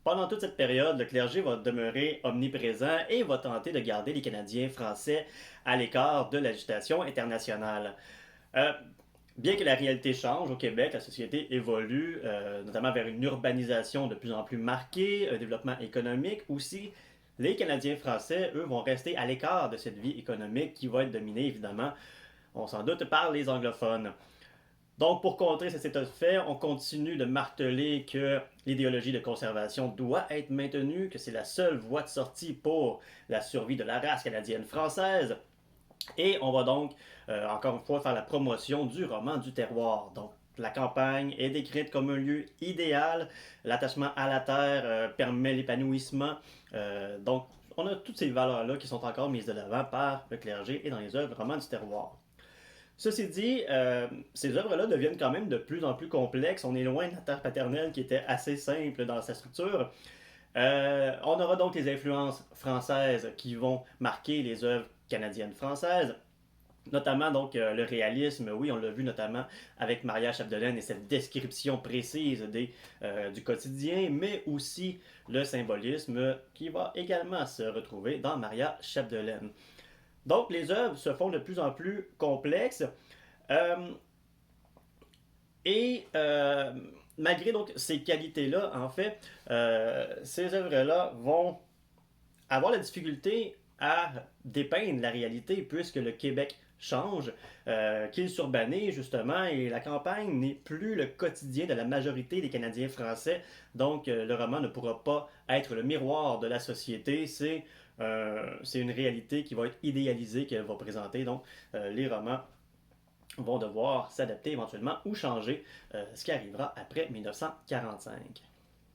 Pendant toute cette période, le clergé va demeurer omniprésent et va tenter de garder les Canadiens français à l'écart de l'agitation internationale. Euh, Bien que la réalité change au Québec, la société évolue, notamment vers une urbanisation de plus en plus marquée, un développement économique aussi. Les Canadiens français, eux, vont rester à l'écart de cette vie économique qui va être dominée, évidemment, on s'en doute, par les anglophones. Donc, pour contrer cet état de fait, on continue de marteler que l'idéologie de conservation doit être maintenue, que c'est la seule voie de sortie pour la survie de la race canadienne-française. Et on va donc, encore une fois, faire la promotion du roman du terroir. Donc, la campagne est décrite comme un lieu idéal. L'attachement à la terre permet l'épanouissement. Donc, on a toutes ces valeurs-là qui sont encore mises de l'avant par le clergé et dans les œuvres du roman du terroir. Ceci dit, ces œuvres-là deviennent quand même de plus en plus complexes. On est loin de la terre paternelle qui était assez simple dans sa structure. On aura donc les influences françaises qui vont marquer les œuvres canadiennes françaises, notamment donc le réalisme, oui, on l'a vu notamment avec Maria Chapdelaine et cette description précise du quotidien, mais aussi le symbolisme qui va également se retrouver dans Maria Chapdelaine. Donc les œuvres se font de plus en plus complexes. Euh, et malgré donc ces qualités-là, en fait, ces œuvres-là vont avoir la difficulté à dépeindre la réalité puisque le Québec change, qu'il s'urbanise justement et la campagne n'est plus le quotidien de la majorité des Canadiens français. Donc le roman ne pourra pas être le miroir de la société. C'est une réalité qui va être idéalisée qu'elle va présenter. Donc les romans vont devoir s'adapter éventuellement ou changer, ce qui arrivera après 1945.